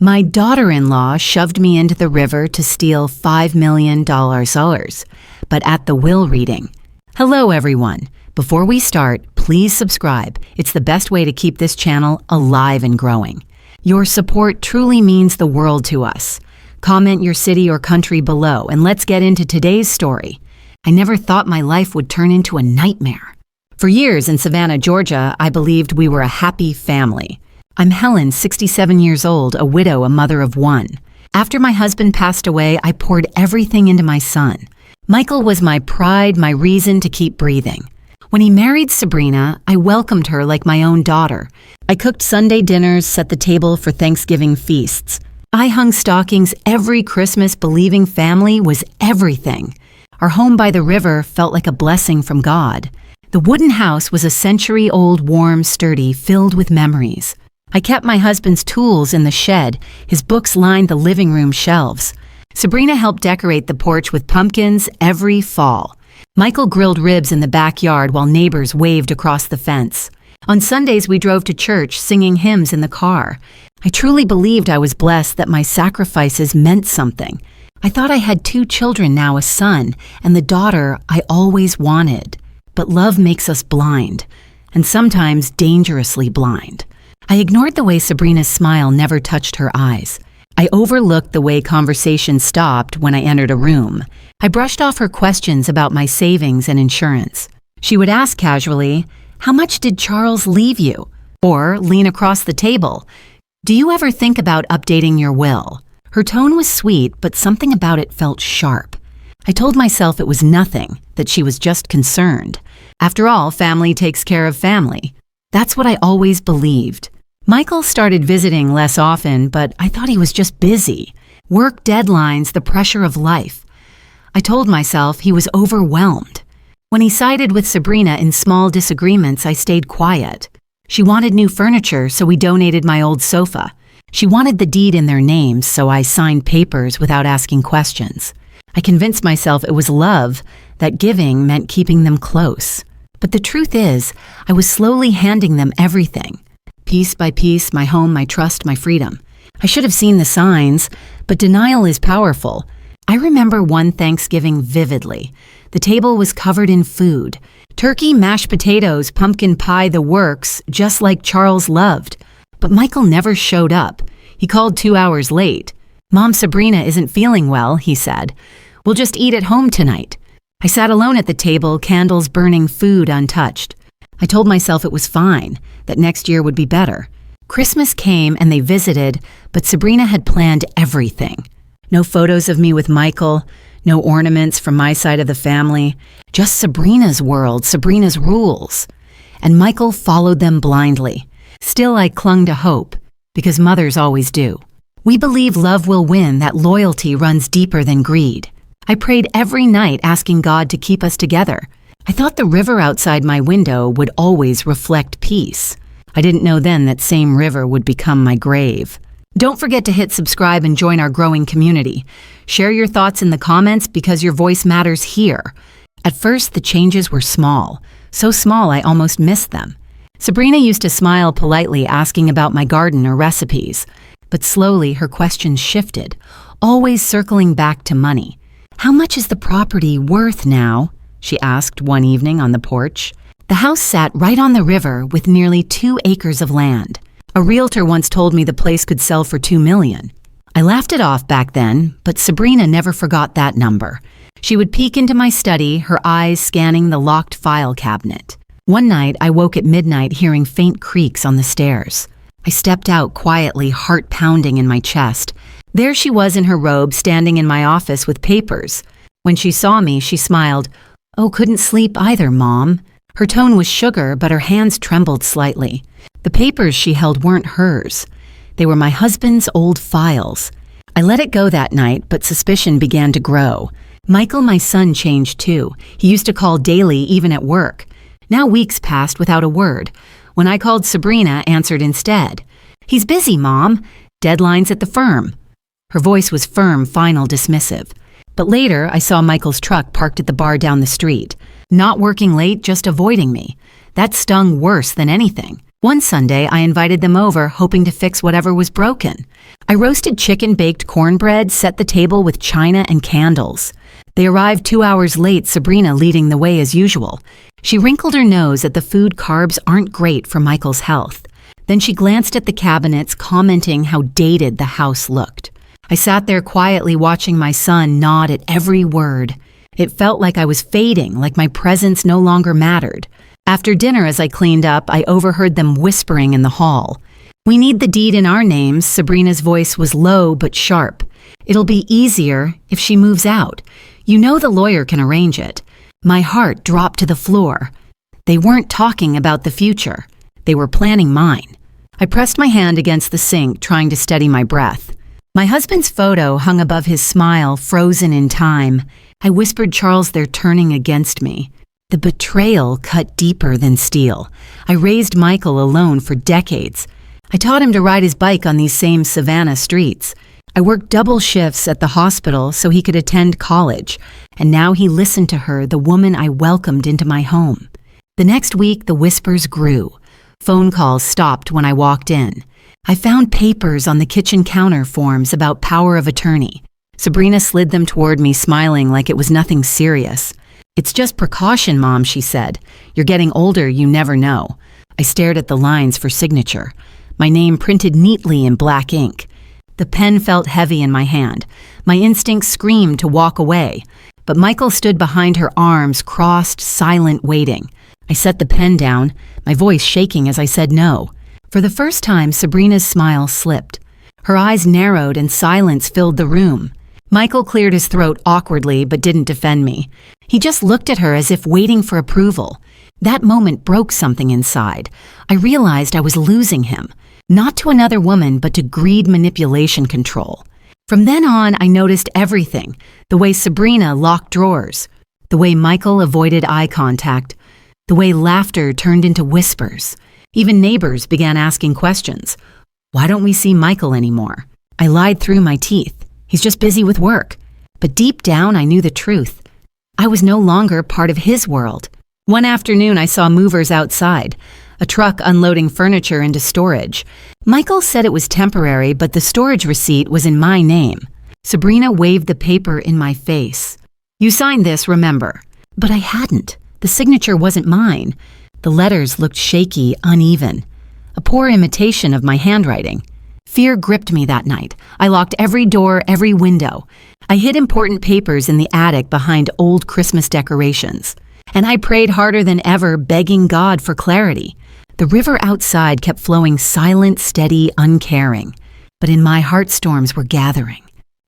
My daughter-in-law shoved me into the river to steal $5 million, but at the will reading. Hello everyone. Before we start, please subscribe. It's the best way to keep this channel alive and growing. Your support truly means the world to us. Comment your city or country below and let's get into today's story. I never thought my life would turn into a nightmare. For years in Savannah, Georgia, I believed we were a happy family. I'm Helen, 67 years old, a widow, a mother of one. After my husband passed away, I poured everything into my son. Michael was my pride, my reason to keep breathing. When he married Sabrina, I welcomed her like my own daughter. I cooked Sunday dinners, set the table for Thanksgiving feasts. I hung stockings every Christmas, believing family was everything. Our home by the river felt like a blessing from God. The wooden house was a century-old, warm, sturdy, filled with memories. I kept my husband's tools in the shed. His books lined the living room shelves. Sabrina helped decorate the porch with pumpkins every fall. Michael grilled ribs in the backyard while neighbors waved across the fence. On Sundays, we drove to church singing hymns in the car. I truly believed I was blessed that my sacrifices meant something. I thought I had 2 children now, a son and the daughter I always wanted. But love makes us blind, and sometimes dangerously blind. I ignored the way Sabrina's smile never touched her eyes. I overlooked the way conversation stopped when I entered a room. I brushed off her questions about my savings and insurance. She would ask casually, "How much did Charles leave you?" Or lean across the table, "Do you ever think about updating your will?" Her tone was sweet, but something about it felt sharp. I told myself it was nothing, that she was just concerned. After all, family takes care of family. That's what I always believed. Michael started visiting less often, but I thought he was just busy. Work deadlines, the pressure of life. I told myself he was overwhelmed. When he sided with Sabrina in small disagreements, I stayed quiet. She wanted new furniture, so we donated my old sofa. She wanted the deed in their names, so I signed papers without asking questions. I convinced myself it was love, that giving meant keeping them close. But the truth is, I was slowly handing them everything. Piece by piece, my home, my trust, my freedom. I should have seen the signs, but denial is powerful. I remember one Thanksgiving vividly. The table was covered in food. Turkey, mashed potatoes, pumpkin pie, the works, just like Charles loved. But Michael never showed up. He called 2 hours late. "Mom, Sabrina isn't feeling well," he said. "We'll just eat at home tonight." I sat alone at the table, candles burning, food untouched. I told myself it was fine, that next year would be better. Christmas came and they visited, but Sabrina had planned everything. No photos of me with Michael, no ornaments from my side of the family, just Sabrina's world, Sabrina's rules. And Michael followed them blindly. Still, I clung to hope, because mothers always do. We believe love will win, that loyalty runs deeper than greed. I prayed every night asking God to keep us together. I thought the river outside my window would always reflect peace. I didn't know then that same river would become my grave. Don't forget to hit subscribe and join our growing community. Share your thoughts in the comments because your voice matters here. At first, the changes were small. So small I almost missed them. Sabrina used to smile politely asking about my garden or recipes. But slowly her questions shifted, always circling back to money. "How much is the property worth now?" she asked one evening on the porch. The house sat right on the river with nearly 2 acres of land. A realtor once told me the place could sell for $2 million. I laughed it off back then, but Sabrina never forgot that number. She would peek into my study, her eyes scanning the locked file cabinet. One night, I woke at midnight hearing faint creaks on the stairs. I stepped out quietly, heart pounding in my chest. There she was in her robe, standing in my office with papers. When she saw me, she smiled. "Oh, couldn't sleep either, Mom." Her tone was sugar, but her hands trembled slightly. The papers she held weren't hers. They were my husband's old files. I let it go that night, but suspicion began to grow. Michael, my son, changed too. He used to call daily, even at work. Now weeks passed without a word. When I called, Sabrina answered instead. "He's busy, Mom. Deadlines at the firm." Her voice was firm, final, dismissive. But later, I saw Michael's truck parked at the bar down the street. Not working late, just avoiding me. That stung worse than anything. One Sunday, I invited them over, hoping to fix whatever was broken. I roasted chicken, baked cornbread, set the table with china and candles. They arrived 2 hours late, Sabrina leading the way as usual. She wrinkled her nose at the food. Carbs aren't great for Michael's health. Then she glanced at the cabinets, commenting how dated the house looked. I sat there quietly watching my son nod at every word. It felt like I was fading, like my presence no longer mattered. After dinner, as I cleaned up, I overheard them whispering in the hall. "We need the deed in our names." Sabrina's voice was low but sharp. "It'll be easier if she moves out. You know the lawyer can arrange it." My heart dropped to the floor. They weren't talking about the future. They were planning mine. I pressed my hand against the sink, trying to steady my breath. My husband's photo hung above his smile, frozen in time. I whispered, "Charles, they're turning against me." The betrayal cut deeper than steel. I raised Michael alone for decades. I taught him to ride his bike on these same Savannah streets. I worked double shifts at the hospital so he could attend college. And now he listened to her, the woman I welcomed into my home. The next week, the whispers grew. Phone calls stopped when I walked in. I found papers on the kitchen counter, forms about power of attorney. Sabrina slid them toward me, smiling like it was nothing serious. "It's just precaution, Mom," she said. "You're getting older, you never know." I stared at the lines for signature. My name printed neatly in black ink. The pen felt heavy in my hand. My instinct screamed to walk away. But Michael stood behind her, arms crossed, silent, waiting. I set the pen down, my voice shaking as I said no. For the first time, Sabrina's smile slipped. Her eyes narrowed and silence filled the room. Michael cleared his throat awkwardly but didn't defend me. He just looked at her as if waiting for approval. That moment broke something inside. I realized I was losing him. Not to another woman, but to greed, manipulation, control. From then on, I noticed everything. The way Sabrina locked drawers. The way Michael avoided eye contact. The way laughter turned into whispers. Even neighbors began asking questions. "Why don't we see Michael anymore?" I lied through my teeth. "He's just busy with work." But deep down, I knew the truth. I was no longer part of his world. One afternoon, I saw movers outside, a truck unloading furniture into storage. Michael said it was temporary, but the storage receipt was in my name. Sabrina waved the paper in my face. "You signed this, remember." But I hadn't. The signature wasn't mine. The letters looked shaky, uneven. A poor imitation of my handwriting. Fear gripped me that night. I locked every door, every window. I hid important papers in the attic behind old Christmas decorations. And I prayed harder than ever, begging God for clarity. The river outside kept flowing silent, steady, uncaring. But in my heart, storms were gathering.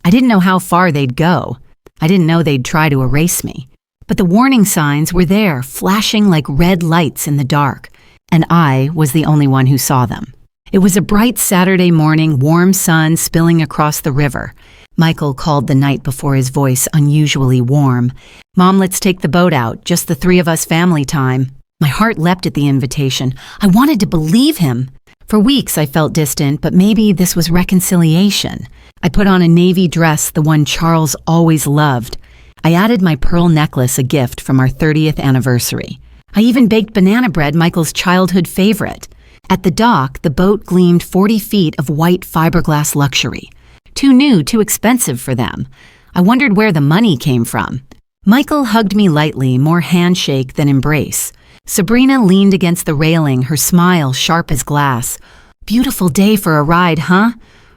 I didn't know how far they'd go. I didn't know they'd try to erase me. But the warning signs were there, flashing like red lights in the dark. And I was the only one who saw them. It was a bright Saturday morning, warm sun spilling across the river. Michael called the night before, his voice unusually warm. "Mom, let's take the boat out, just the three of us, family time." My heart leapt at the invitation. I wanted to believe him. For weeks I felt distant, but maybe this was reconciliation. I put on a navy dress, the one Charles always loved. I added my pearl necklace, a gift from our 30th anniversary. I even baked banana bread, Michael's childhood favorite. At the dock, the boat gleamed 40 feet of white fiberglass luxury. Too new, too expensive for them. I wondered where the money came from. Michael hugged me lightly, more handshake than embrace. Sabrina leaned against the railing, her smile sharp as glass. "Beautiful day for a ride, huh?"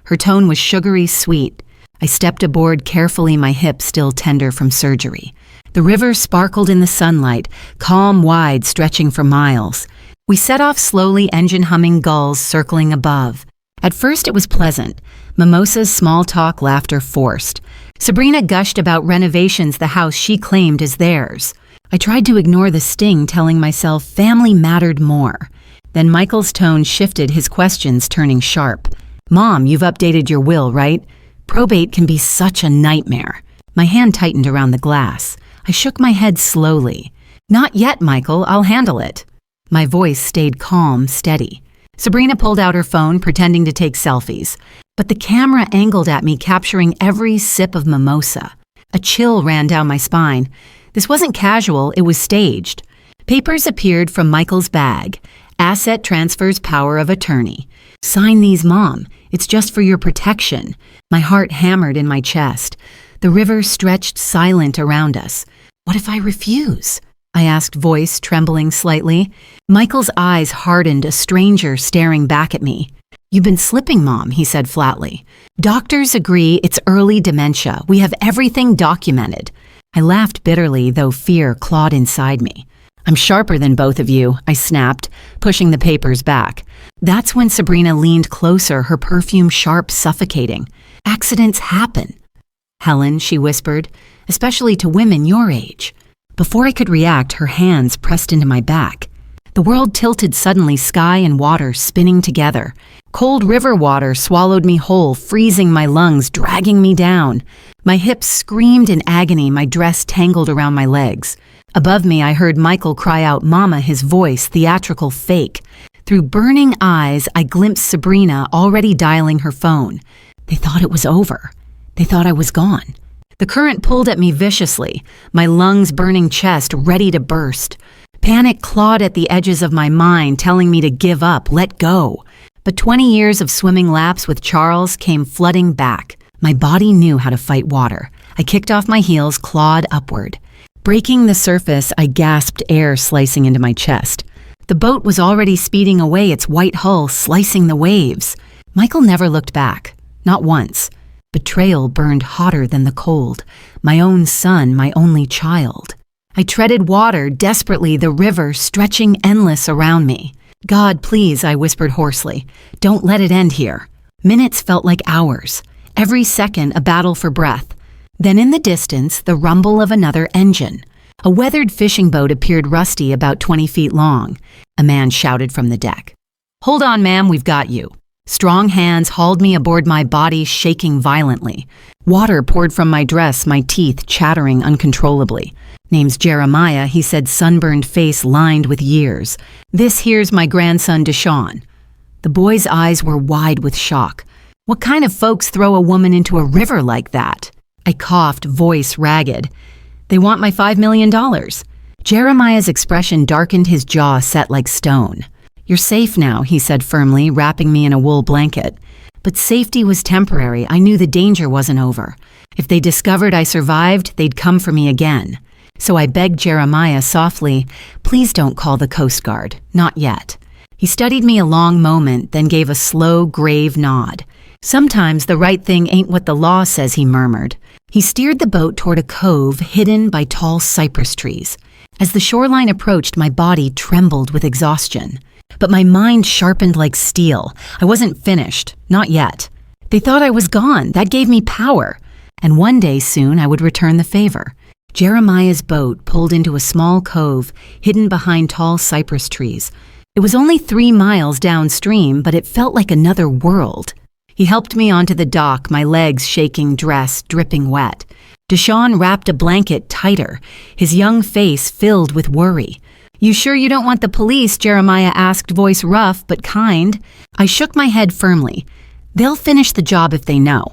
Her tone was sugary sweet. I stepped aboard carefully, my hip still tender from surgery. The river sparkled in the sunlight, calm, wide, stretching for miles. We set off slowly, engine humming, gulls circling above. At first it was pleasant. Mimosas, small talk, laughter forced. Sabrina gushed about renovations, the house she claimed as theirs. I tried to ignore the sting, telling myself family mattered more. Then Michael's tone shifted, his questions turning sharp. "Mom, you've updated your will, right? Probate can be such a nightmare." My hand tightened around the glass. I shook my head slowly. "Not yet, Michael, I'll handle it." My voice stayed calm, steady. Sabrina pulled out her phone, pretending to take selfies. But the camera angled at me, capturing every sip of mimosa. A chill ran down my spine. This wasn't casual, it was staged. Papers appeared from Michael's bag. Asset transfers power of attorney. Sign these, Mom. It's just for your protection. My heart hammered in my chest. The river stretched silent around us. What if I refuse? I asked, voice trembling slightly. Michael's eyes hardened, a stranger staring back at me. You've been slipping, Mom, he said flatly. Doctors agree it's early dementia. We have everything documented. I laughed bitterly, though fear clawed inside me. I'm sharper than both of you, I snapped, pushing the papers back. That's when Sabrina leaned closer, her perfume sharp, suffocating. Accidents happen. Helen, she whispered, especially to women your age. Before I could react, her hands pressed into my back. The world tilted suddenly, sky and water spinning together. Cold river water swallowed me whole, freezing my lungs, dragging me down. My hips screamed in agony, my dress tangled around my legs. Above me, I heard Michael cry out, Mama, his voice, theatrical, fake. Through burning eyes, I glimpsed Sabrina already dialing her phone. They thought it was over. They thought I was gone. The current pulled at me viciously, my lungs burning chest ready to burst. Panic clawed at the edges of my mind, telling me to give up, let go. But 20 years of swimming laps with Charles came flooding back. My body knew how to fight water. I kicked off my heels, clawed upward. Breaking the surface, I gasped, air slicing into my chest. The boat was already speeding away, its white hull slicing the waves. Michael never looked back, not once. Betrayal burned hotter than the cold. My own son, my only child. I treaded water desperately, the river stretching endless around me. God, please, I whispered hoarsely. Don't let it end here. Minutes felt like hours. Every second a battle for breath. Then in the distance, the rumble of another engine. A weathered fishing boat appeared, rusty, about 20 feet long. A man shouted from the deck. Hold on, ma'am, we've got you. Strong hands hauled me aboard, my body shaking violently. Water poured from my dress, my teeth chattering uncontrollably. Name's Jeremiah, he said, sunburned face lined with years. This here's my grandson, Deshaun. The boy's eyes were wide with shock. What kind of folks throw a woman into a river like that? I coughed, voice ragged. They want my $5 million. Jeremiah's expression darkened, his jaw set like stone. You're safe now, he said firmly, wrapping me in a wool blanket. But safety was temporary. I knew the danger wasn't over. If they discovered I survived, they'd come for me again. So I begged Jeremiah softly, please don't call the Coast Guard. Not yet. He studied me a long moment, then gave a slow, grave nod. Sometimes the right thing ain't what the law says, he murmured. He steered the boat toward a cove hidden by tall cypress trees. As the shoreline approached, my body trembled with exhaustion. But my mind sharpened like steel. I wasn't finished. Not yet. They thought I was gone. That gave me power. And one day soon I would return the favor. Jeremiah's boat pulled into a small cove hidden behind tall cypress trees. It was only 3 miles downstream, but it felt like another world. He helped me onto the dock, my legs shaking, dress dripping wet. Deshaun wrapped a blanket tighter, his young face filled with worry. You sure you don't want the police? Jeremiah asked, voice rough but kind. I shook my head firmly. They'll finish the job if they know.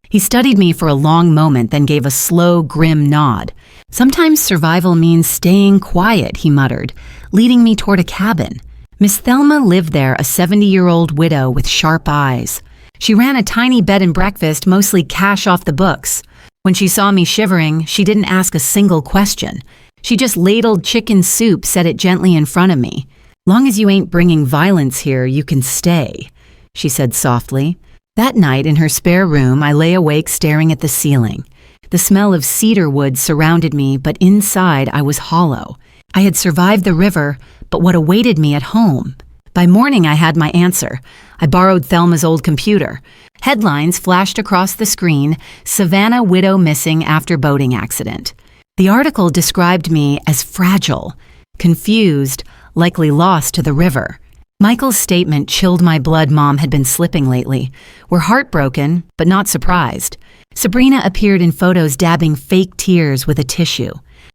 He studied me for a long moment, then gave a slow, grim nod. Sometimes survival means staying quiet, he muttered, leading me toward a cabin. Miss Thelma lived there, a 70-year-old widow with sharp eyes. She ran a tiny bed and breakfast, mostly cash off the books. When she saw me shivering, she didn't ask a single question. She just ladled chicken soup, set it gently in front of me. Long as you ain't bringing violence here, you can stay, she said softly. That night in her spare room, I lay awake staring at the ceiling. The smell of cedar wood surrounded me, but inside I was hollow. I had survived the river, but what awaited me at home? By morning I had my answer. I borrowed Thelma's old computer. Headlines flashed across the screen, Savannah widow missing after boating accident. The article described me as fragile, confused, likely lost to the river. Michael's statement chilled my blood. Mom had been slipping lately. We're heartbroken, but not surprised. Sabrina appeared in photos dabbing fake tears with a tissue.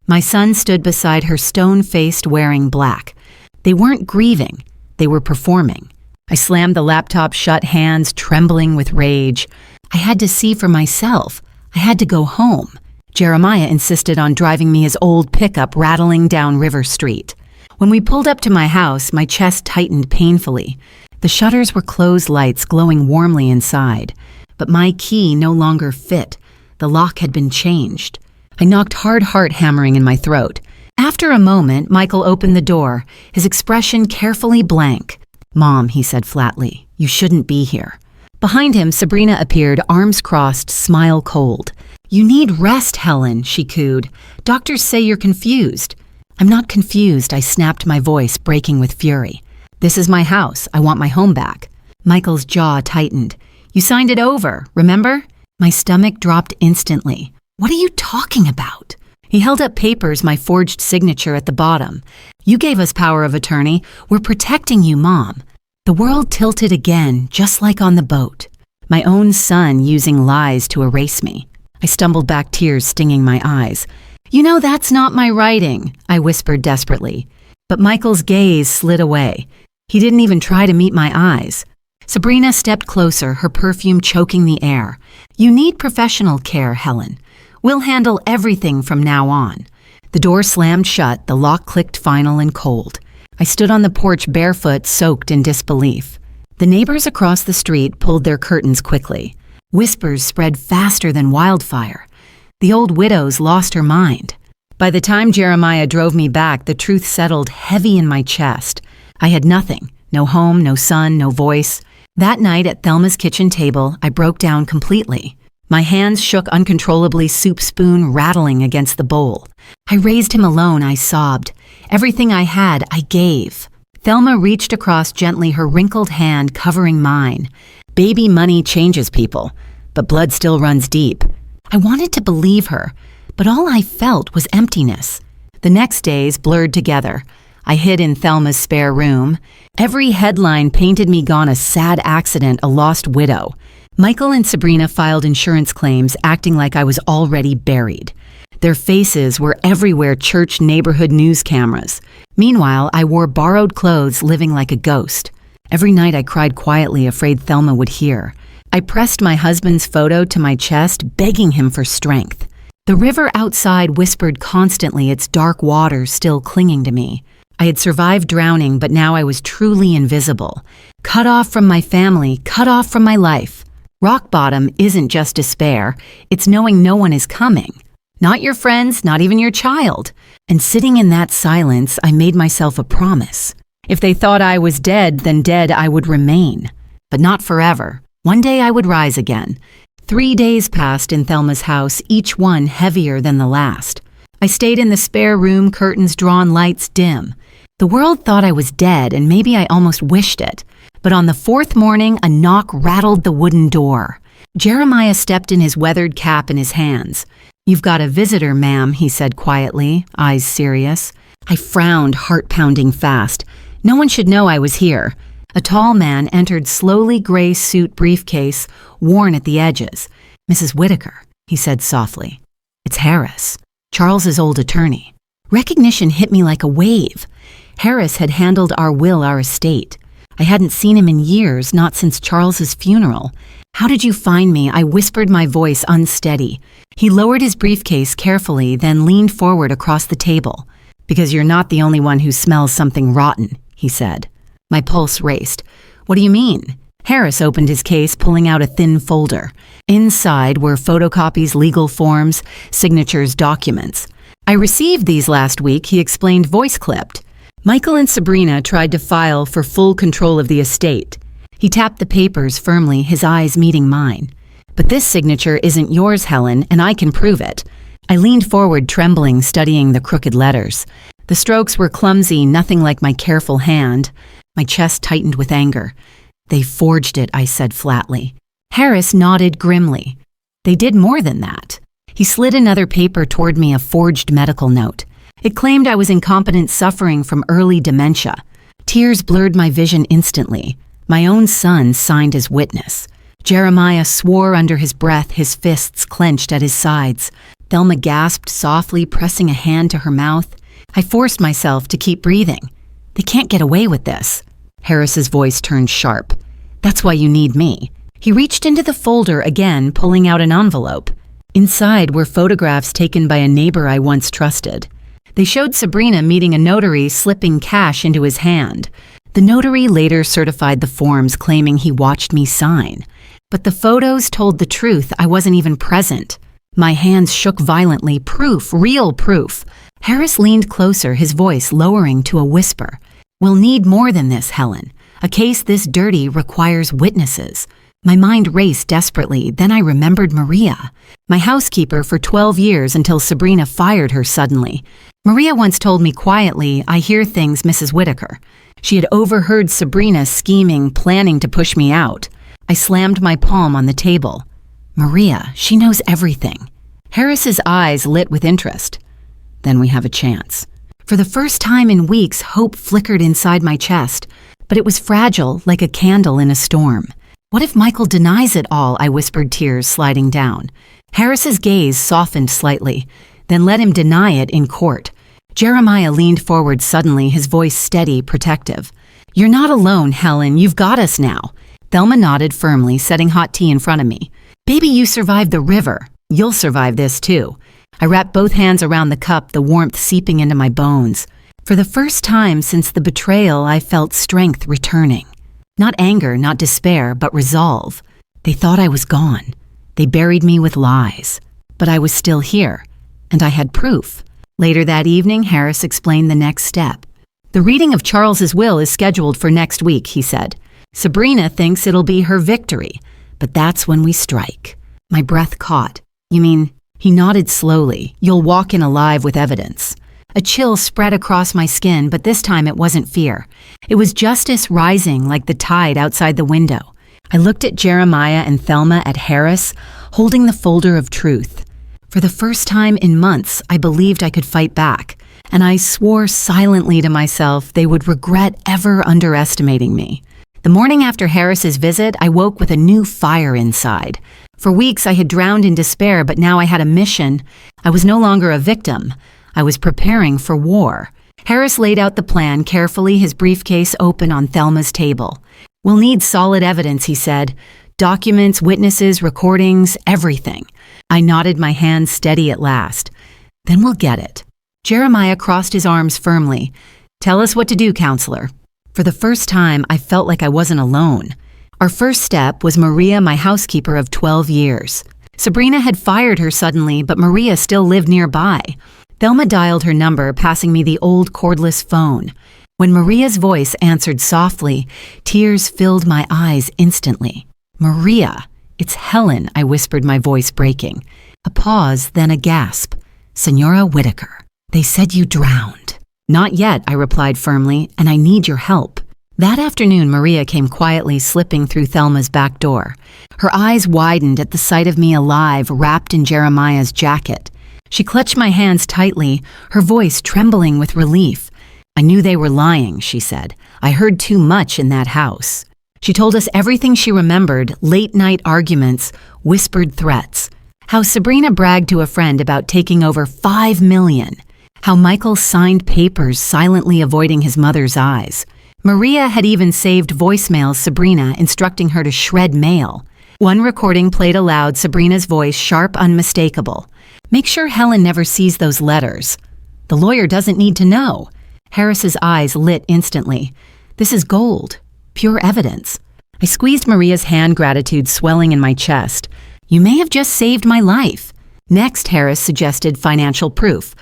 My son stood beside her, stone-faced, wearing black. They weren't grieving. They were performing. I slammed the laptop shut, hands trembling with rage. I had to see for myself. I had to go home. Jeremiah insisted on driving me his old pickup rattling down River Street. When we pulled up to my house, my chest tightened painfully. The shutters were closed lights glowing warmly inside, but my key no longer fit. The lock had been changed. I knocked hard, heart hammering in my throat. After a moment, Michael opened the door, his expression carefully blank. "Mom," he said flatly, "you shouldn't be here." Behind him, Sabrina appeared, arms crossed, smile cold. "You need rest, Helen," she cooed. "Doctors say you're confused." "I'm not confused," I snapped, my voice breaking with fury. "This is my house. I want my home back." Michael's jaw tightened. "You signed it over, remember?" My stomach dropped instantly. "What are you talking about?" He held up papers, my forged signature at the bottom. "You gave us power of attorney. We're protecting you, Mom." The world tilted again, just like on the boat. My own son using lies to erase me. I stumbled back, tears stinging my eyes. "You know that's not my writing," I whispered desperately. But Michael's gaze slid away. He didn't even try to meet my eyes. Sabrina stepped closer, her perfume choking the air. "You need professional care, Helen. We'll handle everything from now on." The door slammed shut, the lock clicked final and cold. I stood on the porch barefoot, soaked in disbelief. The neighbors across the street pulled their curtains quickly. Whispers spread faster than wildfire. The old widow's lost her mind. By the time Jeremiah drove me back, the truth settled heavy in my chest. I had nothing. No home, no son, no voice. That night at Thelma's kitchen table, I broke down completely. My hands shook uncontrollably, soup spoon rattling against the bowl. I raised him alone, I sobbed. Everything I had, I gave. Thelma reached across gently, her wrinkled hand covering mine. Baby money changes people, but blood still runs deep. I wanted to believe her, but all I felt was emptiness. The next days blurred together. I hid in Thelma's spare room. Every headline painted me gone, a sad accident, a lost widow. Michael and Sabrina filed insurance claims, acting like I was already buried. Their faces were everywhere, church, neighborhood news cameras. Meanwhile, I wore borrowed clothes, living like a ghost. Every night I cried quietly, afraid Thelma would hear. I pressed my husband's photo to my chest, begging him for strength. The river outside whispered constantly, its dark waters still clinging to me. I had survived drowning, but now I was truly invisible. Cut off from my family, cut off from my life. Rock bottom isn't just despair, it's knowing no one is coming. Not your friends, not even your child. And sitting in that silence, I made myself a promise. If they thought I was dead, then dead I would remain. But not forever. One day I would rise again. 3 days passed in Thelma's house, each one heavier than the last. I stayed in the spare room, curtains drawn, lights dim. The world thought I was dead, and maybe I almost wished it. But on the 4th morning, a knock rattled the wooden door. Jeremiah stepped in, his weathered cap in his hands. "You've got a visitor, ma'am," he said quietly, eyes serious. I frowned, heart pounding fast. No one should know I was here. A tall man entered, slowly, gray suit, briefcase, worn at the edges. "Mrs. Whitaker," he said softly. "It's Harris, Charles's old attorney." Recognition hit me like a wave. Harris had handled our will, our estate. I hadn't seen him in years, not since Charles's funeral. "How did you find me?" I whispered, my voice unsteady. He lowered his briefcase carefully, then leaned forward across the table. "Because you're not the only one who smells something rotten," he said. My pulse raced. "What do you mean?" Harris opened his case, pulling out a thin folder. Inside were photocopies, legal forms, signatures, documents. "I received these last week," he explained, voice clipped. Michael and Sabrina tried to file for full control of the estate. He tapped the papers firmly, his eyes meeting mine. "But this signature isn't yours, Helen, and I can prove it." I leaned forward, trembling, studying the crooked letters. The strokes were clumsy, nothing like my careful hand. My chest tightened with anger. "They forged it," I said flatly. Harris nodded grimly. "They did more than that." He slid another paper toward me, a forged medical note. It claimed I was incompetent, suffering from early dementia. Tears blurred my vision instantly. My own son signed as witness. Jeremiah swore under his breath, his fists clenched at his sides. Thelma gasped softly, pressing a hand to her mouth. I forced myself to keep breathing. "They can't get away with this." Harris's voice turned sharp. "That's why you need me." He reached into the folder again, pulling out an envelope. Inside were photographs taken by a neighbor I once trusted. They showed Sabrina meeting a notary slipping cash into his hand. The notary later certified the forms claiming he watched me sign. But the photos told the truth. I wasn't even present. My hands shook violently. Proof, real proof. Harris leaned closer, his voice lowering to a whisper. We'll need more than this, Helen. A case this dirty requires witnesses. My mind raced desperately. Then I remembered Maria, my housekeeper for 12 years until Sabrina fired her suddenly. Maria once told me quietly, I hear things, Mrs. Whitaker. She had overheard Sabrina scheming, planning to push me out. I slammed my palm on the table. Maria, she knows everything. Harris's eyes lit with interest. Then we have a chance. For the first time in weeks, hope flickered inside my chest, but it was fragile, like a candle in a storm. What if Michael denies it all? I whispered, tears sliding down. Harris's gaze softened slightly. Then let him deny it in court. Jeremiah leaned forward suddenly, his voice steady, protective. You're not alone, Helen. You've got us now. Thelma nodded firmly, setting hot tea in front of me. Baby, you survived the river. You'll survive this too. I wrapped both hands around the cup, the warmth seeping into my bones. For the first time since the betrayal, I felt strength returning. Not anger, not despair, but resolve. They thought I was gone. They buried me with lies. But I was still here, and I had proof. Later that evening, Harris explained the next step. The reading of Charles's will is scheduled for next week, he said. Sabrina thinks it'll be her victory, but that's when we strike. My breath caught. You mean? He nodded slowly. You'll walk in alive with evidence. A chill spread across my skin, but this time it wasn't fear. It was justice rising like the tide outside the window. I looked at Jeremiah and Thelma, at Harris, holding the folder of truth. For the first time in months, I believed I could fight back, and I swore silently to myself they would regret ever underestimating me. The morning after Harris's visit, I woke with a new fire inside. For weeks I had drowned in despair, but now I had a mission. I was no longer a victim. I was preparing for war. Harris laid out the plan carefully, his briefcase open on Thelma's table. We'll need solid evidence, he said. Documents, witnesses, recordings, everything. I nodded, my hands steady at last. Then we'll get it. Jeremiah crossed his arms firmly. Tell us what to do, counselor. For the first time, I felt like I wasn't alone. Our first step was Maria, my housekeeper of 12 years. Sabrina had fired her suddenly, but Maria still lived nearby. Thelma dialed her number, passing me the old cordless phone. When Maria's voice answered softly, tears filled my eyes instantly. Maria, it's Helen, I whispered, my voice breaking. A pause, then a gasp. Senora Whitaker, they said you drowned. Not yet, I replied firmly, and I need your help. That afternoon, Maria came quietly slipping through Thelma's back door. Her eyes widened at the sight of me alive, wrapped in Jeremiah's jacket. She clutched my hands tightly, her voice trembling with relief. I knew they were lying, she said. I heard too much in that house. She told us everything she remembered, late-night arguments, whispered threats. How Sabrina bragged to a friend about taking over $5 million. How Michael signed papers, silently avoiding his mother's eyes. Maria had even saved voicemails Sabrina instructing her to shred mail. One recording played aloud, Sabrina's voice sharp, unmistakable. Make sure Helen never sees those letters. The lawyer doesn't need to know. Harris's eyes lit instantly. This is gold. Pure evidence. I squeezed Maria's hand, gratitude swelling in my chest. You may have just saved my life. Next, Harris suggested financial proof.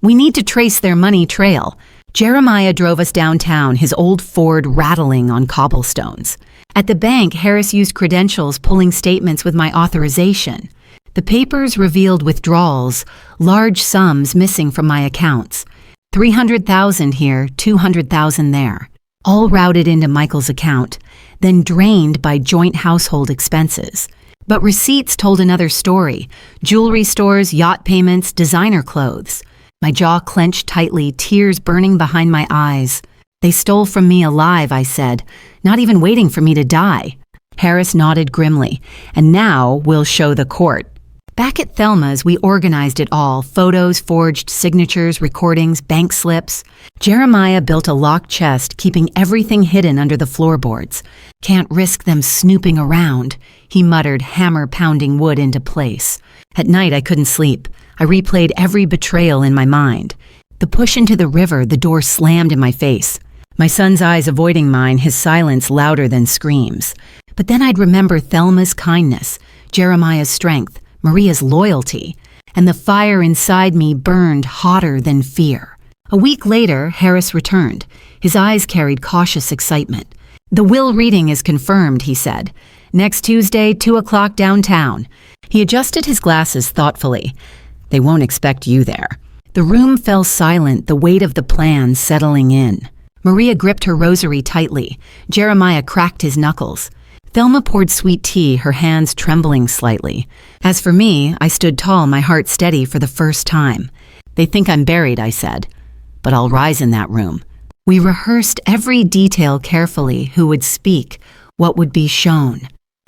We need to trace their money trail. Jeremiah drove us downtown, his old Ford rattling on cobblestones. At the bank, Harris used credentials, pulling statements with my authorization. The papers revealed withdrawals, large sums missing from my accounts. $300,000 here, $200,000 there. All routed into Michael's account, then drained by joint household expenses. But receipts told another story. Jewelry stores, yacht payments, designer clothes. My jaw clenched tightly, tears burning behind my eyes. They stole from me alive, I said, not even waiting for me to die. Harris nodded grimly. And now we'll show the court. Back at Thelma's, we organized it all. Photos, forged signatures, recordings, bank slips. Jeremiah built a locked chest, keeping everything hidden under the floorboards. Can't risk them snooping around, he muttered, hammer pounding wood into place. At night, I couldn't sleep. I replayed every betrayal in my mind. The push into the river, the door slammed in my face. My son's eyes avoiding mine, his silence louder than screams. But then I'd remember Thelma's kindness, Jeremiah's strength, Maria's loyalty, and the fire inside me burned hotter than fear. A week later, Harris returned. His eyes carried cautious excitement. "The will reading is confirmed," he said. "Next Tuesday, 2 o'clock downtown." He adjusted his glasses thoughtfully. "They won't expect you there." The room fell silent, the weight of the plan settling in. Maria gripped her rosary tightly. Jeremiah cracked his knuckles. Thelma poured sweet tea, her hands trembling slightly. As for me, I stood tall, my heart steady for the first time. "They think I'm buried," I said. "But I'll rise in that room." We rehearsed every detail carefully, who would speak, what would be shown.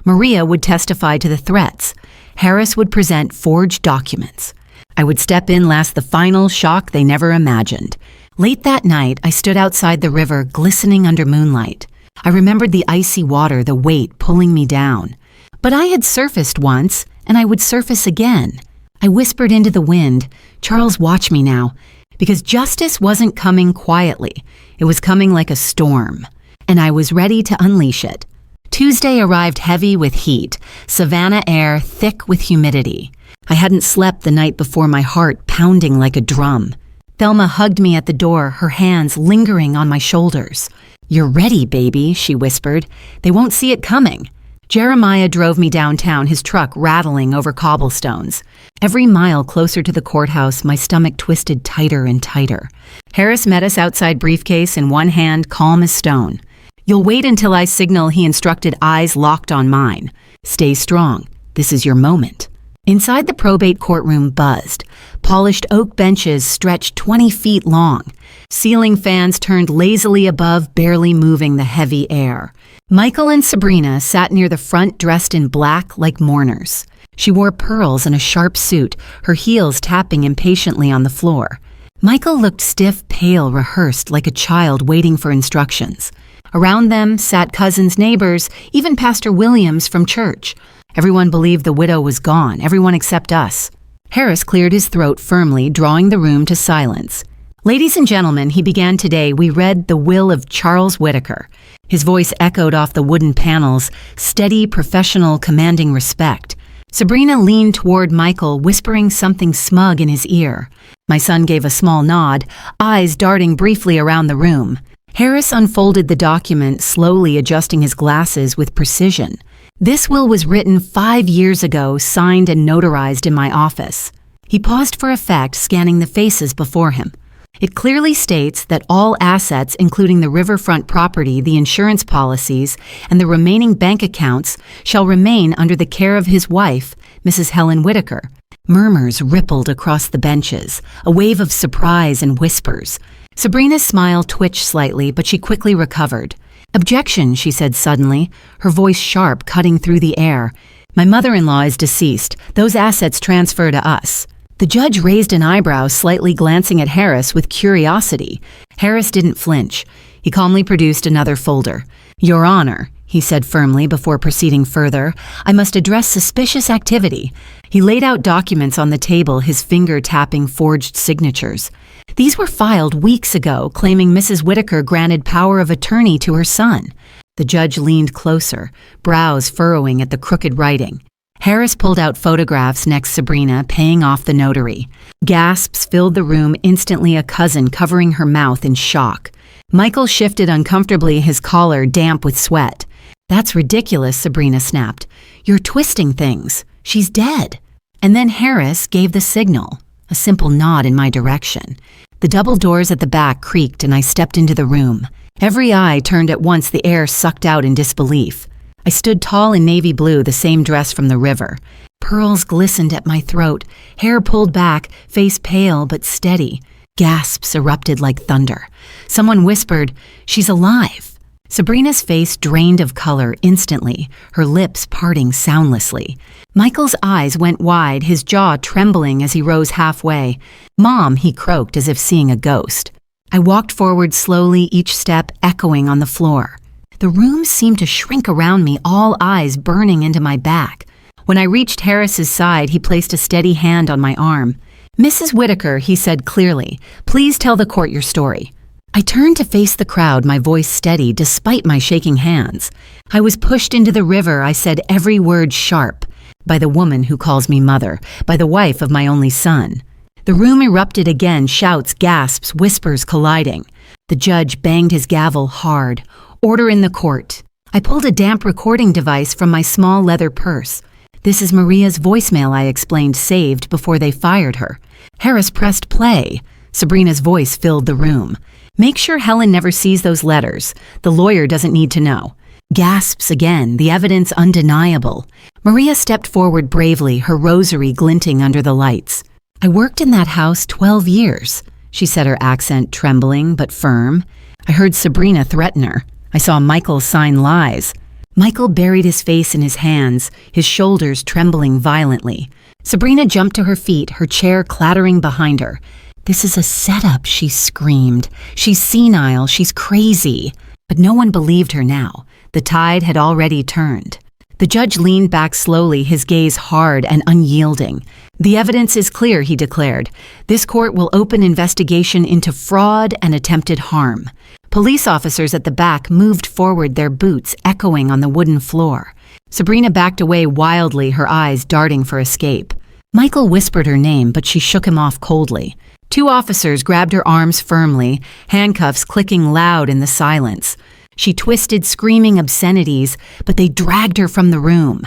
Maria would testify to the threats. Harris would present forged documents. I would step in last the final shock they never imagined. Late that night, I stood outside the river, glistening under moonlight. I remembered the icy water, the weight pulling me down. But I had surfaced once, and I would surface again. I whispered into the wind, "Charles, watch me now," because justice wasn't coming quietly. It was coming like a storm, and I was ready to unleash it. Tuesday arrived heavy with heat, Savannah air thick with humidity. I hadn't slept the night before, my heart pounding like a drum. Thelma hugged me at the door, her hands lingering on my shoulders. "You're ready, baby," she whispered. "They won't see it coming." Jeremiah drove me downtown, his truck rattling over cobblestones. Every mile closer to the courthouse, my stomach twisted tighter and tighter. Harris met us outside, briefcase in one hand, calm as stone. "You'll wait until I signal," he instructed, eyes locked on mine. "Stay strong. This is your moment." Inside, the probate courtroom buzzed. Polished oak benches stretched 20 feet long. Ceiling fans turned lazily above, barely moving the heavy air. Michael and Sabrina sat near the front, dressed in black like mourners. She wore pearls and a sharp suit, her heels tapping impatiently on the floor. Michael looked stiff, pale, rehearsed, like a child waiting for instructions. Around them sat cousins, neighbors, even Pastor Williams from church. Everyone believed the widow was gone, everyone except us. Harris cleared his throat firmly, drawing the room to silence. "Ladies and gentlemen," he began, "today we read the will of Charles Whitaker." His voice echoed off the wooden panels, steady, professional, commanding respect. Sabrina leaned toward Michael, whispering something smug in his ear. My son gave a small nod, eyes darting briefly around the room. Harris unfolded the document, slowly adjusting his glasses with precision. This will was written 5 years ago, signed and notarized in my office. He paused for effect, scanning the faces before him. It clearly states that all assets, including the riverfront property, the insurance policies, and the remaining bank accounts, shall remain under the care of his wife, Mrs. Helen Whitaker. Murmurs rippled across the benches, a wave of surprise and whispers. Sabrina's smile twitched slightly, but she quickly recovered. "Objection," she said suddenly, her voice sharp, cutting through the air. "My mother-in-law is deceased. Those assets transfer to us." The judge raised an eyebrow, slightly glancing at Harris with curiosity. Harris didn't flinch. He calmly produced another folder. "Your Honor," he said firmly before proceeding further, "I must address suspicious activity." He laid out documents on the table, his finger tapping forged signatures. These were filed weeks ago, claiming Mrs. Whitaker granted power of attorney to her son. The judge leaned closer, brows furrowing at the crooked writing. Harris pulled out photographs next Sabrina, paying off the notary. Gasps filled the room, instantly a cousin covering her mouth in shock. Michael shifted uncomfortably, his collar damp with sweat. "That's ridiculous," Sabrina snapped. "You're twisting things. She's dead." And then Harris gave the signal, a simple nod in my direction. The double doors at the back creaked and I stepped into the room. Every eye turned at once, the air sucked out in disbelief. I stood tall in navy blue, the same dress from the river. Pearls glistened at my throat, hair pulled back, face pale but steady. Gasps erupted like thunder. Someone whispered, "She's alive." Sabrina's face drained of color instantly, her lips parting soundlessly. Michael's eyes went wide, his jaw trembling as he rose halfway. "Mom," he croaked as if seeing a ghost. I walked forward slowly, each step echoing on the floor. The room seemed to shrink around me, all eyes burning into my back. When I reached Harris's side, he placed a steady hand on my arm. "Mrs. Whitaker," he said clearly, "please tell the court your story." I turned to face the crowd, my voice steady despite my shaking hands. "I was pushed into the river," I said, every word sharp, "by the woman who calls me mother, by the wife of my only son." The room erupted again, shouts, gasps, whispers colliding. The judge banged his gavel hard. "Order in the court." I pulled a damp recording device from my small leather purse. "This is Maria's voicemail," I explained, saved before they fired her. Harris pressed play. Sabrina's voice filled the room. "Make sure Helen never sees those letters. The lawyer doesn't need to know." Gasps again, the evidence undeniable. Maria stepped forward bravely, her rosary glinting under the lights. "I worked in that house 12 years, she said, her accent trembling but firm. I heard Sabrina threaten her. I saw Michael sign lies. Michael buried his face in his hands, his shoulders trembling violently. Sabrina jumped to her feet, her chair clattering behind her. "This is a setup," she screamed. "She's senile, she's crazy." But no one believed her now. The tide had already turned. The judge leaned back slowly, his gaze hard and unyielding. "The evidence is clear," he declared. "This court will open investigation into fraud and attempted harm." Police officers at the back moved forward, their boots echoing on the wooden floor. Sabrina backed away wildly, her eyes darting for escape. Michael whispered her name, but she shook him off coldly. Two officers grabbed her arms firmly, handcuffs clicking loud in the silence. She twisted, screaming obscenities, but they dragged her from the room.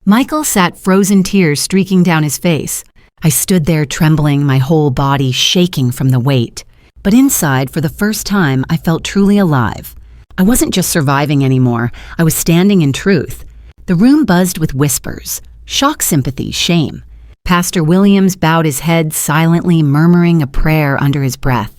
Michael sat, frozen tears streaking down his face. I stood there trembling, my whole body shaking from the weight. But inside, for the first time, I felt truly alive. I wasn't just surviving anymore. I was standing in truth. The room buzzed with whispers, shock, sympathy, shame. Pastor Williams bowed his head silently, murmuring a prayer under his breath.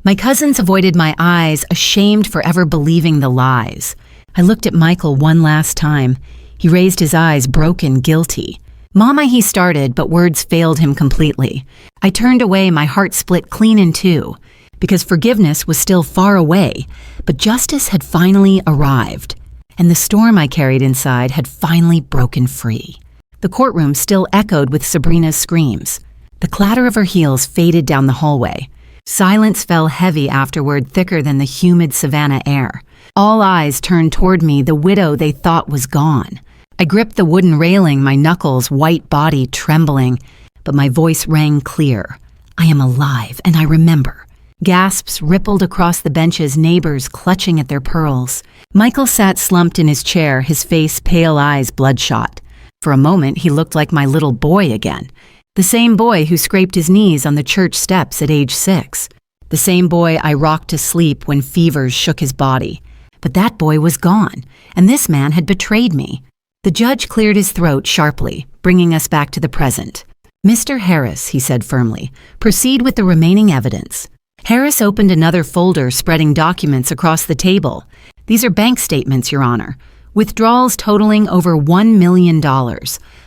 My cousins avoided my eyes, ashamed for ever believing the lies. I looked at Michael one last time. He raised his eyes, broken, guilty. "Mama," he started, but words failed him completely. I turned away, my heart split clean in two, because forgiveness was still far away, but justice had finally arrived, and the storm I carried inside had finally broken free. The courtroom still echoed with Sabrina's screams. The clatter of her heels faded down the hallway. Silence fell heavy afterward, thicker than the humid savannah air. All eyes turned toward me, the widow they thought was gone. I gripped the wooden railing, my knuckles, white body trembling, but my voice rang clear. "I am alive, and I remember." Gasps rippled across the benches, neighbors clutching at their pearls. Michael sat slumped in his chair, his face, pale eyes bloodshot. For a moment, he looked like my little boy again. The same boy who scraped his knees on the church steps at age 6. The same boy I rocked to sleep when fevers shook his body. But that boy was gone, and this man had betrayed me. The judge cleared his throat sharply, bringing us back to the present. "Mr. Harris," he said firmly, "proceed with the remaining evidence." Harris opened another folder, spreading documents across the table. "These are bank statements, Your Honor. Withdrawals totaling over $1 million.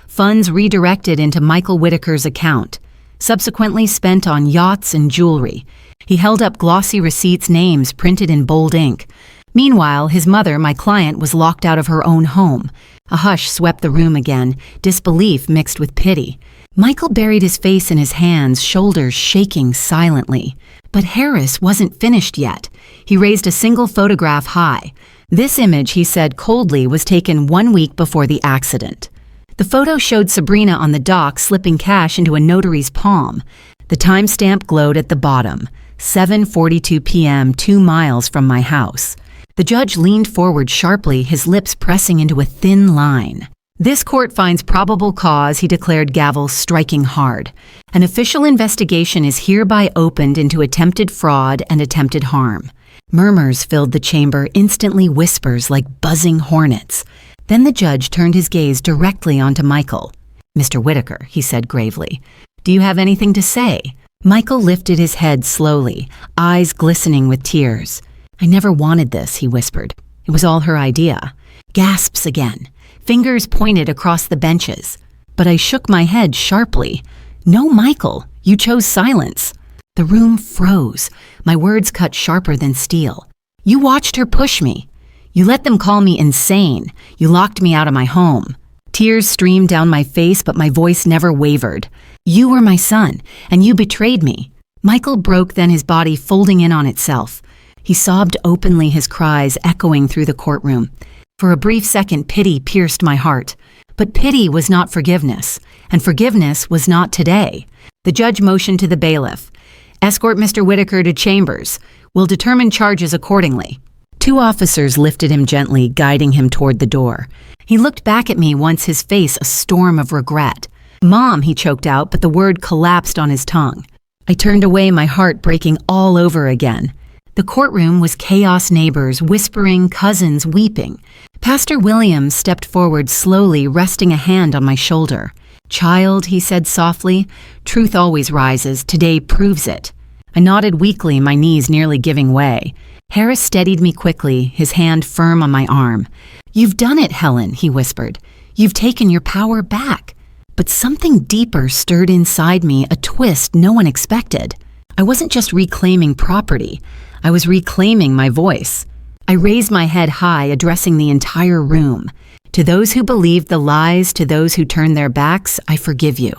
Funds redirected into Michael Whitaker's account, subsequently spent on yachts and jewelry." He held up glossy receipts, names printed in bold ink. Meanwhile, his mother, my client, was locked out of her own home. A hush swept the room again, disbelief mixed with pity. Michael buried his face in his hands, shoulders shaking silently. But Harris wasn't finished yet. He raised a single photograph high. "This image," he said coldly, "was taken 1 week before the accident." The photo showed Sabrina on the dock slipping cash into a notary's palm. The timestamp glowed at the bottom, 7:42 p.m., 2 miles from my house. The judge leaned forward sharply, his lips pressing into a thin line. "This court finds probable cause," he declared, gavel striking hard. "An official investigation is hereby opened into attempted fraud and attempted harm." Murmurs filled the chamber, instantly whispers like buzzing hornets. Then the judge turned his gaze directly onto Michael. "Mr. Whitaker," he said gravely, "do you have anything to say?" Michael lifted his head slowly, eyes glistening with tears. "I never wanted this," he whispered. "It was all her idea." Gasps again. Fingers pointed across the benches. But I shook my head sharply. "No, Michael, you chose silence." The room froze, my words cut sharper than steel. "You watched her push me. You let them call me insane. You locked me out of my home. Tears streamed down my face, but my voice never wavered. You were my son, and you betrayed me. Michael broke, then his body folding in on itself. He sobbed openly, his cries echoing through the courtroom. For a brief second, pity pierced my heart. But pity was not forgiveness, and forgiveness was not today. The judge motioned to the bailiff. Escort Mr. Whitaker to chambers. We'll determine charges accordingly. 2 officers lifted him gently, guiding him toward the door. He looked back at me, once his face a storm of regret. Mom, he choked out, but the word collapsed on his tongue. I turned away, my heart breaking all over again. The courtroom was chaos, neighbors whispering, cousins weeping. Pastor Williams stepped forward slowly, resting a hand on my shoulder. Child, he said softly, truth always rises. Today proves it. I nodded weakly, my knees nearly giving way. Harris steadied me quickly, his hand firm on my arm. You've done it, Helen, he whispered. You've taken your power back. But something deeper stirred inside me, a twist no one expected. I wasn't just reclaiming property. I was reclaiming my voice. I raised my head high, addressing the entire room. To those who believed the lies, to those who turned their backs, I forgive you.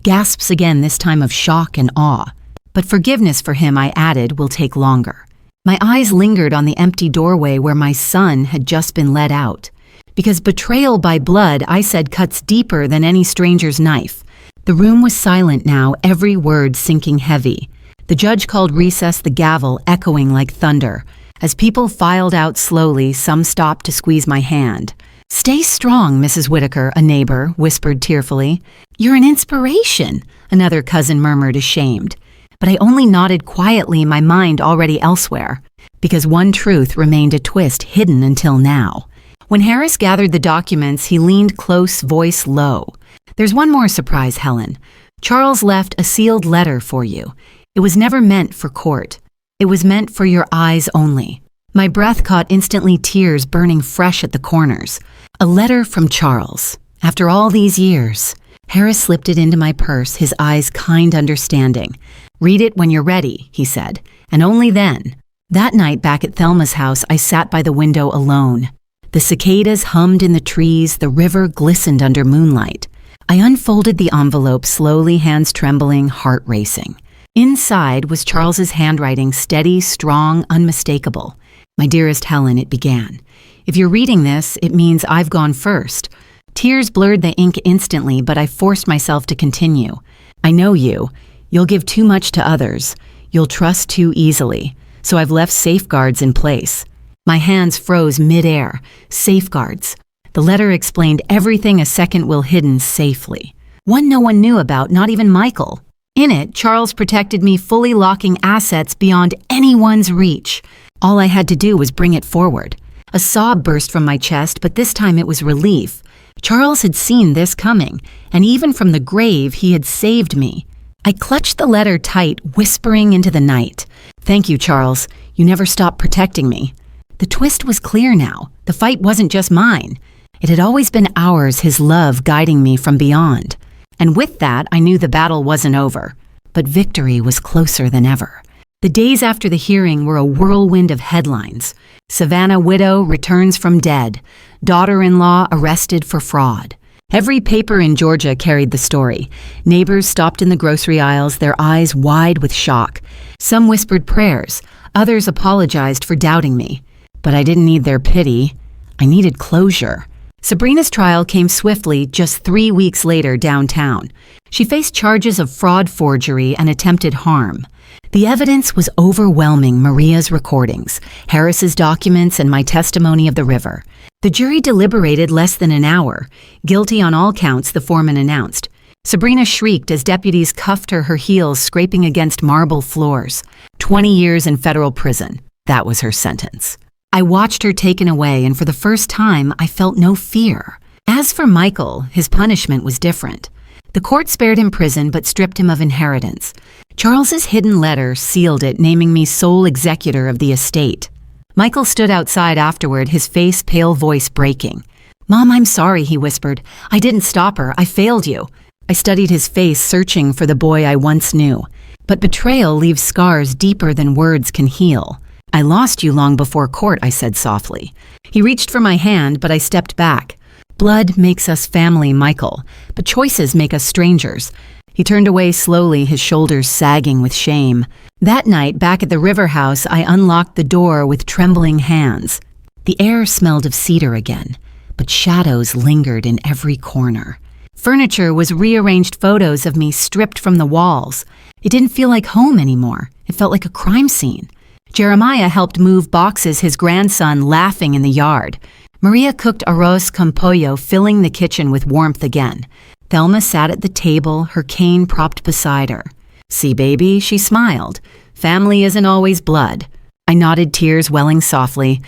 Gasps again, this time of shock and awe. But forgiveness for him, I added, will take longer. My eyes lingered on the empty doorway where my son had just been led out. Because betrayal by blood, I said, cuts deeper than any stranger's knife. The room was silent now, every word sinking heavy. The judge called recess, the gavel echoing like thunder. As people filed out slowly, some stopped to squeeze my hand. Stay strong, Mrs. Whitaker, a neighbor whispered tearfully. You're an inspiration, another cousin murmured, ashamed. But I only nodded quietly, my mind already elsewhere. Because one truth remained a twist hidden until now. When Harris gathered the documents, he leaned close, voice low. There's one more surprise, Helen. Charles left a sealed letter for you. It was never meant for court. It was meant for your eyes only. My breath caught instantly, tears burning fresh at the corners. A letter from Charles. After all these years. Harris slipped it into my purse, his eyes kind understanding. Read it when you're ready, he said, and only then. That night back at Thelma's house, I sat by the window alone. The cicadas hummed in the trees, the river glistened under moonlight. I unfolded the envelope slowly, hands trembling, heart racing. Inside was Charles's handwriting, steady, strong, unmistakable. My dearest Helen, it began. If you're reading this, it means I've gone first. Tears blurred the ink instantly, but I forced myself to continue. I know you. You'll give too much to others. You'll trust too easily. So I've left safeguards in place. My hands froze midair. Safeguards. The letter explained everything a second will hidden safely. One no one knew about, not even Michael. In it, Charles protected me, fully locking assets beyond anyone's reach. All I had to do was bring it forward. A sob burst from my chest, but this time it was relief. Charles had seen this coming, and even from the grave, he had saved me. I clutched the letter tight, whispering into the night. Thank you, Charles. You never stopped protecting me. The twist was clear now. The fight wasn't just mine. It had always been ours, his love guiding me from beyond. And with that, I knew the battle wasn't over. But victory was closer than ever. The days after the hearing were a whirlwind of headlines. Savannah widow returns from dead. Daughter-in-law arrested for fraud. Every paper in Georgia carried the story. Neighbors stopped in the grocery aisles, their eyes wide with shock. Some whispered prayers. Others apologized for doubting me. But I didn't need their pity. I needed closure. Sabrina's trial came swiftly just 3 weeks later downtown. She faced charges of fraud, forgery, and attempted harm. The evidence was overwhelming: Maria's recordings, Harris's documents, and my testimony of the river. The jury deliberated less than an hour. Guilty on all counts, the foreman announced. Sabrina shrieked as deputies cuffed her heels scraping against marble floors. 20 years in federal prison. That was her sentence. I watched her taken away, and for the first time, I felt no fear. As for Michael, his punishment was different. The court spared him prison but stripped him of inheritance. Charles's hidden letter sealed it, naming me sole executor of the estate. Michael stood outside afterward, his face, pale voice breaking. Mom, I'm sorry, he whispered. I didn't stop her. I failed you. I studied his face, searching for the boy I once knew. But betrayal leaves scars deeper than words can heal. I lost you long before court, I said softly. He reached for my hand, but I stepped back. Blood makes us family, Michael, but choices make us strangers. He turned away slowly, his shoulders sagging with shame. That night, back at the river house, I unlocked the door with trembling hands. The air smelled of cedar again, but shadows lingered in every corner. Furniture was rearranged photos of me stripped from the walls. It didn't feel like home anymore. It felt like a crime scene. Jeremiah helped move boxes, his grandson laughing in the yard. Maria cooked arroz con pollo, filling the kitchen with warmth again. Thelma sat at the table, her cane propped beside her. "See, baby," she smiled. "Family isn't always blood." I nodded, tears welling softly,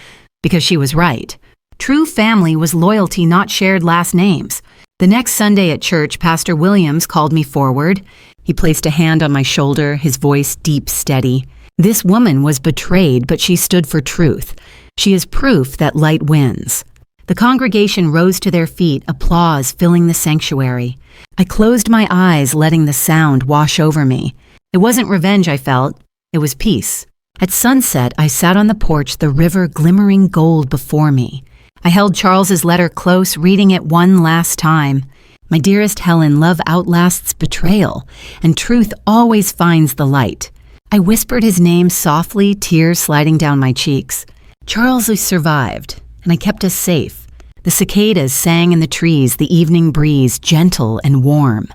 because she was right. True family was loyalty, not shared last names. The next Sunday at church, Pastor Williams called me forward. He placed a hand on my shoulder, his voice deep, steady. This woman was betrayed, but she stood for truth. She is proof that light wins. The congregation rose to their feet, applause filling the sanctuary. I closed my eyes, letting the sound wash over me. It wasn't revenge I felt, it was peace. At sunset, I sat on the porch, the river glimmering gold before me. I held Charles's letter close, reading it one last time. "My dearest Helen, love outlasts betrayal, and truth always finds the light." I whispered his name softly, tears sliding down my cheeks. Charles survived, and I kept us safe. The cicadas sang in the trees, the evening breeze gentle and warm.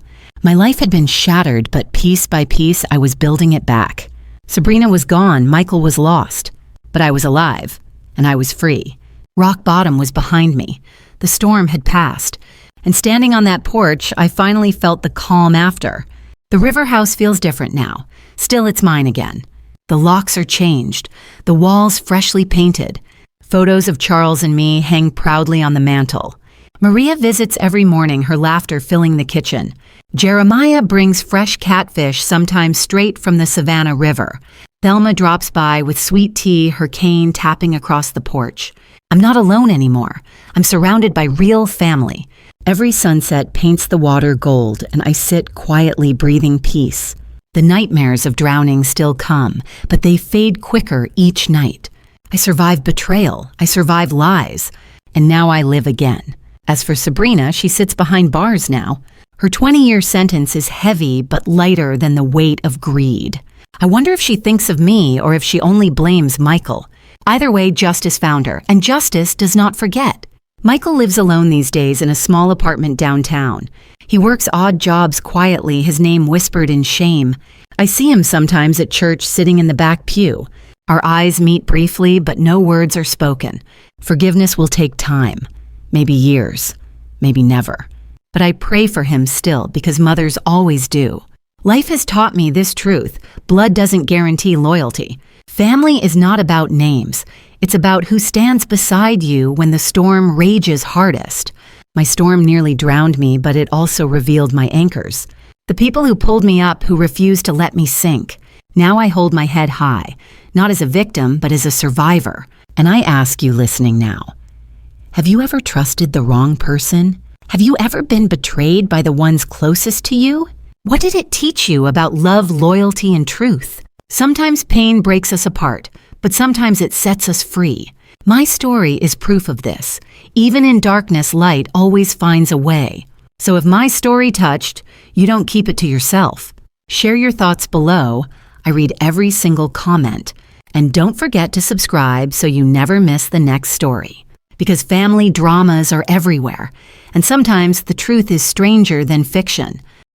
My life had been shattered, but piece by piece I was building it back. Sabrina was gone, Michael was lost, but I was alive, and I was free. Rock bottom was behind me. The storm had passed, and standing on that porch, I finally felt the calm after. The river house feels different now. Still, it's mine again. The locks are changed, the walls freshly painted. Photos of Charles and me hang proudly on the mantel. Maria visits every morning, her laughter filling the kitchen. Jeremiah brings fresh catfish, sometimes straight from the Savannah River. Thelma drops by with sweet tea, her cane tapping across the porch. I'm not alone anymore. I'm surrounded by real family. Every sunset paints the water gold, and I sit quietly breathing peace. The nightmares of drowning still come, but they fade quicker each night. I survived betrayal, I survived lies, and now I live again. As for Sabrina, she sits behind bars now. Her 20-year sentence is heavy but lighter than the weight of greed. I wonder if she thinks of me or if she only blames Michael. Either way, justice found her, and justice does not forget. Michael lives alone these days in a small apartment downtown. He works odd jobs quietly, his name whispered in shame. I see him sometimes at church sitting in the back pew. Our eyes meet briefly, but no words are spoken. Forgiveness will take time. Maybe years. Maybe never. But I pray for him still, because mothers always do. Life has taught me this truth. Blood doesn't guarantee loyalty. Family is not about names. It's about who stands beside you when the storm rages hardest. My storm nearly drowned me, but it also revealed my anchors. The people who pulled me up, who refused to let me sink. Now I hold my head high, not as a victim, but as a survivor. And I ask you listening now, have you ever trusted the wrong person? Have you ever been betrayed by the ones closest to you? What did it teach you about love, loyalty, and truth? Sometimes pain breaks us apart, but sometimes it sets us free. My story is proof of this. Even in darkness, light always finds a way. So if my story touched, you don't keep it to yourself. Share your thoughts below. I read every single comment. And don't forget to subscribe so you never miss the next story. Because family dramas are everywhere, and sometimes the truth is stranger than fiction.